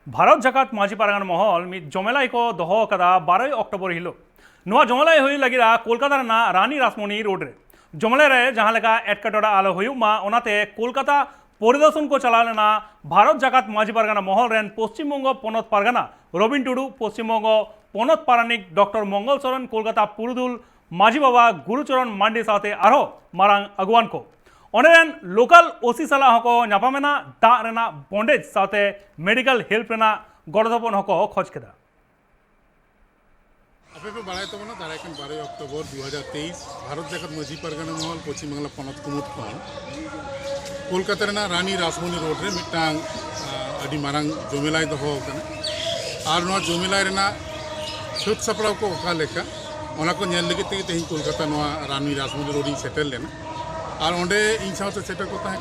भारत जाकात माजी पारगान महल मिद जमेलाई को दोहो कदा 12 अक्टोबर हिलो नुआ जमेलाई हुई लगिरा कोलकाता रना रानी रासमणी रोड रे जमेलाई रे जहां लेका एटकाटोड़ा आलो हुई मा ओनाते कोलकाता परिदर्शन को चला लेना भारत जाकात माजी पारगाना महल rain Paschim Banga पनत Pargana Robin Tudu Paschim Banga पनत पारानिक doctor मंगल सरन कोलकाता पुरुदुल माजी बाबा गुरुचरण मांडी साथे आरो मारांग अगुवान को ओनेरेन लोकल ओसी सला हको न्यापामेना दा रेना बॉन्डेज साथे मेडिकल हेल्प रेना गड़दपन हको खोज केदा आपे पे बाड़ाय तबना दारायकान 12 अक्टोबर 2023 भारत जाकात माजी पारगाना महल पश्चिम बांगला पनत कुमुद खन कोलकाता रेना रानी रासमणी रोड रे मिटांग अडी मारांग जमेलाई दहो कना आर नो जमेलाई रेना छत सपड़ाव को ओका लेका ओना को नेल लगे तेहि कोलकाता नो रानी रासमणी रोड इन सेटल लेना और ओंडे इन साथे सेटल को ताहें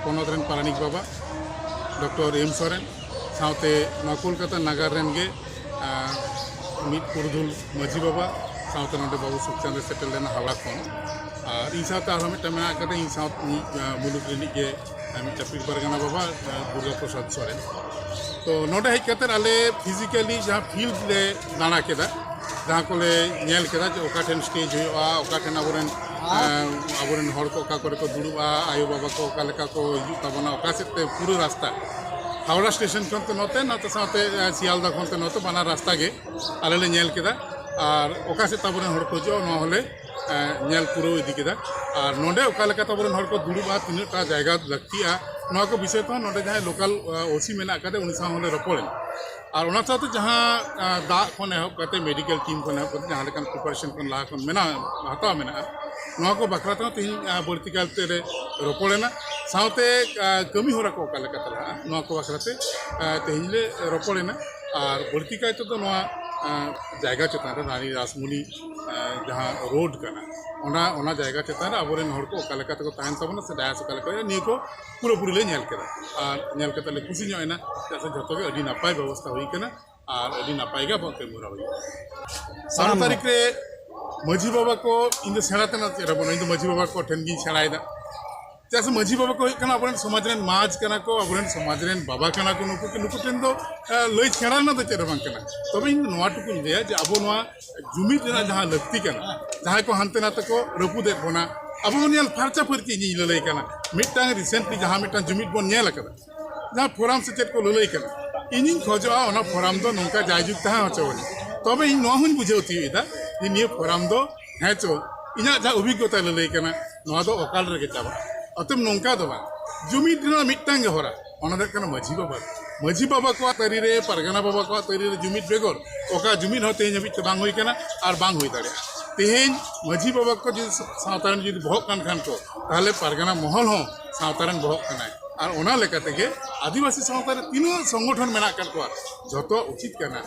पनत रेन पारानिक बाबा डॉक्टर एम सोरेन साथे कोलकाता नागार रेन गे मिद पुरुधुल माजी बाबा साथे नोंडे बाबू सुखचंद सेटल लेना हावड़ा खन और इन साथे आरो मिटा मेना कते इन साथे मुलुक रेनिक गे मिटा पीर पारगाना बाबा दुर्गा प्रसाद सोरेन तो नोंडे हेज कते आले फिजिकली जहां फील्ड ले दाना केदा जहां को ले नेल केदा जे ओका ठेन स्टेज हुआ ओका ठेन आबोरेन हर को ओका करे को दुड़ुबा आयो बाबा को ओका लेका को हिजु ताबना ओका सेते पूरा रास्ता हावड़ा स्टेशन खन तो नते साथे सियालदा खन तो नते बाना रास्ता गे आले ले नेल केदा और ओका से ताबोरेन हर को जो न होले नेल पूरा इदी केदा और नोंडे ओका लेका ताबोरेन हर को दुड़ुबा तिनटा जायगा लगतिया नवा को विषय तो नोंडे जहां लोकल ओसी मेना कते उनी सा होले रपोलेन और ओना साथे जहां दा खन एहब कते मेडिकल टीम खन एहब कते जहां लेकन प्रिपरेशन खन ला खन मेना हता मेना नवा को बखरा तो तीन बर्ती कालते रे रपोलेना साथे कमी होरा को ओका लेका तला नवा को बखराते तेहिले रपोलेना और बर्ती कायते तो नवा जायगा चेतान रानी रासमणी जहां रोड कना ओना जायगा चेतान आबोरेन हर को ओका लेका तको ताहन तबना से डायस ओका लेका नि को पूरा ले नेल केदा और नेल केता ले खुशी ᱧᱚᱜ से जतो गे अडी नापाय व्यवस्था हुई कना और अडी नापाय गे बके मुरा हुई 7 तारीख रे माजी बाबा को इन सेणाते ना रबन इन माजी बाबा को ठेन गी सेणायदा जैसे माजी बाबा को कना अपन समाज रेन माज कना को अपन समाज रेन बाबा कना को नुकु ठेन दो लई सेणा ना दे चेरबां कना तबे इन नोआ टुकुन ले जे अबो नोआ जुमिद रेना जहां लक्ति कना जहां को हंते ना तको रपु दे बोना अब नेल फारचा फरकी नि ललई कना मिटांग रिसेंटली जहां मिटांग जुमिद बोन नेल कदा जहां फोरम से चेत को ललई कना इनिन खोजवा ओना फोरम दो नोंका जायजुक ता हचोनी तबे इन नोआ हुन बुझेउती इदा जे निये फोरम दो हेचो इना जा अभिज्ञता ललई कना नोआ दो ओकाल रे चाबा अतम नोंका दो बा जुमिद ना मिटांग होरा ओना दे कना माजी बाबा को तरी रे पारगाना बाबा को तरी रे जुमिद बेगोर ओका जुमिद होते हबित बांग हुई कना और बांग हुई दाड़े तेहेन माजी बाबा को जो सावतारन जो बहक कान को ताहले पारगाना महल हो सावतारन बहक कनाय और ओना लेकाते गे आदिवासी सावतार तीनो संगठन मेना कर को जतो उचित कना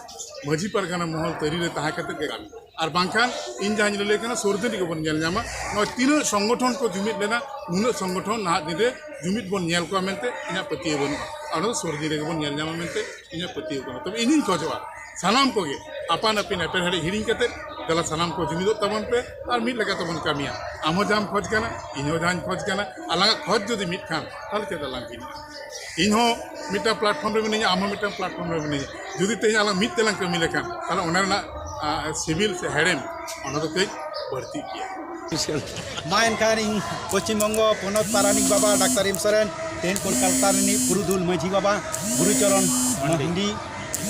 माजी पारगाना महल तरी रे ताहा कते गे और बांखान इन जहां ले लेकना सोरदनी को बन नेल जामा न तीनो संगठन को जुमिद लेना नुनो संगठन ना दिदे जुमिद बन नेल को मेलते इना पति बन और सोरदी रे बन नेल जामा मेलते इना पति को तब इनिन खोजवा सानाम को गे आपान अपिन एपेर हड़ी हिरिंग कते गला सानाम को जुमिदो तबन पे और मिट लगा तबन कामिया आमो जाम खोज कना इनो जान खोज कना अलंगा खोज जदि मिट खान ताल के दलां किन इनहो मिटा प्लेटफॉर्म रे मिनी आमो मिटा प्लेटफॉर्म रे मिनी जदि ते अलंग मिट तेलां कमी लेखान ताल ओना ना सिविल से हेडेम ओना तो तेज बढ़ती किया माइन कारिंग पश्चिम बंग पनत पारानिक बाबा डॉक्टर एम सोरेन तेन कोलकाता रेनी पुरुधुल माजी बाबा गुरुचरण मांडी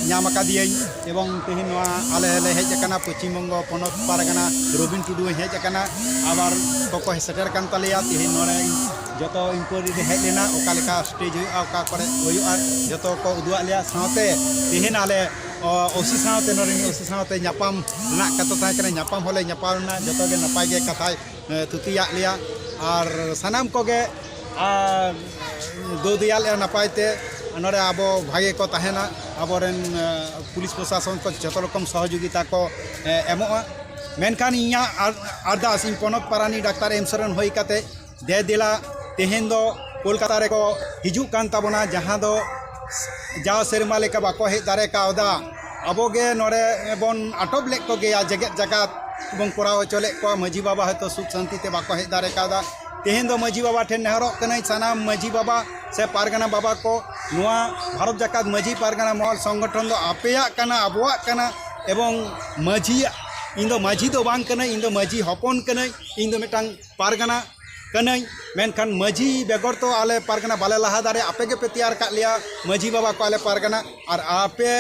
नामकादियाई एवं तेहन आले hedge Paschim Banga पनत Pargana Robin Tudu hedge आबार को सेटर कान तलेया तेहन नोरे जतो इंक्वायरी हेज लेना ओका लेका स्टेज हुआ ओका करे हुआ जतो को उदुआ लिया साथे तेहन आले ओसी साथे नोरे ओसी साथे न्यापाम ना कतो ताय करे न्यापाम होले न्यापाम ना जतो गे नपाय गे कथाय तुतिया लिया और सनाम को गे दो दिया ले नपायते नोरे आबो भागे को ताहेना आबोरेन पुलिस प्रशासन को जतो रकम सहयोगिता को एमोआ मेनखान इया अरदास इन पनत पारानी डॉक्टर एम सोरेन होई काते दे दिला तेहेन दो कोलकाता रे को हिजु कान ताबोना जहां दो जाव सेरमा लेका बाको हे दारे कावदा अबोगे नोरे बन अटब लेक को गया जगत जगत बन कोराव चले को माजी बाबा हतो सुख शांति ते बाको हे दारे कावदा तेहेन दो माजी बाबा ठेन नेहरो कनै साना माजी बाबा से पारगाना बाबा को भारत जाकात माझी पारगाना महल संगठन दो आपेया काना आबोआग काना एवं माझी इन दो माझी दो बांग कना इन दो माझी हपन कना इन दो मिटांग पारगाना कनाई मेनखान माझी बेगर तो आले पारगाना बाले लहा दारे आपे के पे तैयार का लिया माझी बाबा को आले पारगाना और आपे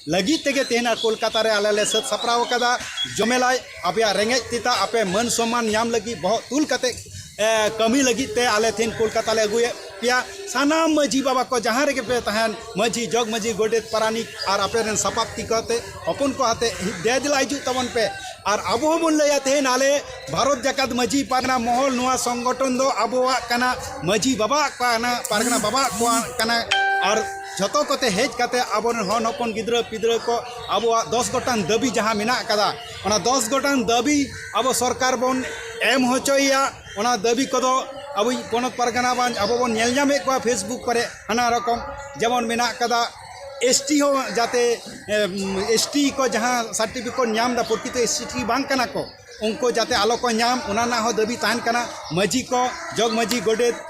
लगी तेगे तेना कोलकाता रे आले ले सत सपराव कदा जमेलाय आपे रेंगे तिता आपे मन सम्मान नाम लगी बहुत तुल कते कमी लगी ते आले थेन कोलकाता ले अगुए पिया सानाम माझी बाबा को जहाँ रे पे तहन माझी जग माझी गोडेत पारानिक और आपे रेन सपाप्ति कहते अपन को हाथे दे दिला हिजू तबन पे और अब बन लैया तेन आले भारत जाकात माझी पारगाना महल नुआ संगठन दो आबोआ कना माझी बाबा काना पारगाना बाबा को कना और जतो कते हेज कते आबोन हन हपन गिद्र पिद्र को आबोआ 10 गोटान दाबी जहाँ मेना कदा ओना 10 गोटान दाबी अब सरकार बन एम होचोया ओना दाबी को अब पनत पारगाना बान अब बन नेल जामे को फेसबुक पर हना रकम जेमन मेना कदा एसटी हो जाते एसटी को जहाँ सर्टिफिकेट नाम दा प्रकृत एसटी बांग कना को उनको जाते आलो को नाम ओना ना हो दाबी ताहन कना माझी को जग माझी गोडेत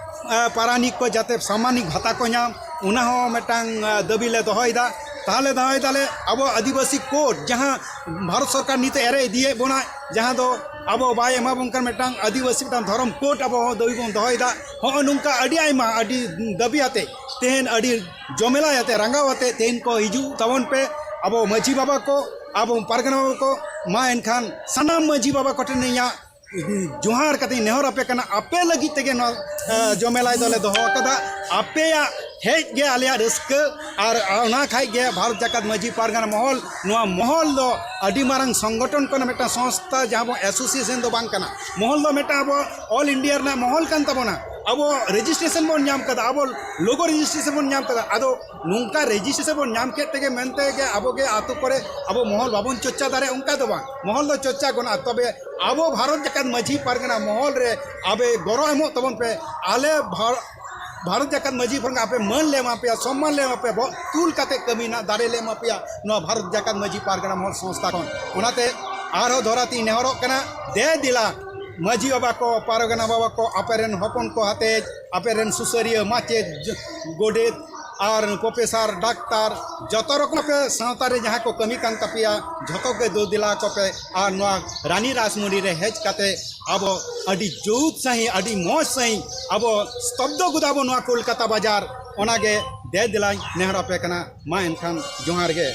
पारानिक को जाते सामानिक भाता को नाम उना हो मेटांग दाबी ले दोहयदा ताहले दोहयदाले अब आदिवासी कोड जहाँ भारत सरकार नीते एरे दिए बोना जहाँ दो अब बाय एमा बंकर मेटांग आदिवासी मेटांग धर्म कोड अब दाबी बन दोहयदा हो नुंका अडी आयमा अडी दाबी आते तेहन अडी जमेला आते रंगाव आते तेहन को हिजू तवन पे अब माझी बाबा को अब पारगाना बाबा को मा एनखान सानाम माझी बाबा कोठेन या जोहार कते नेहर आपे कना आपे लगी तेगे न जमेलाय दले दोहो कदा आपेया हेज गे आलिया रस्क और ओना खाई गे भारत जाकात माझी पारगाना महल नुआ महल दो अडी मारंग संगठन को मेटा संस्था जहाँ बो एसोसिएशन दो बांग कना महल दो मेटा अब ऑल इंडिया ना महल कान तबोना अब रजिस्ट्रेशन बन नाम कदा अब लोगो रजिस्ट्रेशन बन नाम कदा अदो नुंका रजिस्ट्रेशन बन नाम के तेगे मेनते गे अब गे आतो करे अब महल बाबन चर्चा दारे उनका दो बांग महल दो चर्चा गना तबे अब भारत जाकात माझी पारगाना महल रे अबे गौरव एमो तबन पे आले भारत जाकात माझी पारगाना आपे मन ले मापिया सम्मान ले मापिया तुल काते कमी ना दारे ले मापिया नो भारत जाकात माझी पारगाना महल संस्था कोन ओनाते आरो धराती नेहरो कना दे दिला माझी बाबा को पारगाना बाबा को आपेरेन हपन को हाथे आपेरेन सुसरिया माचेद गोडेत और प्रोफेसर डाक्तार जतो रकम पे सावता रे जहाँ को कमी कान तपिया जतो के दो दिला को पे और नवा रानी रासमुनी रे हेज काते अब अडी जोत सही अडी मौज सही अब स्तब्ध गुदाबो नवा कोलकाता बाजार ओनागे दे दिलाई नेहरा पे कना मा एनखान जोहार गे।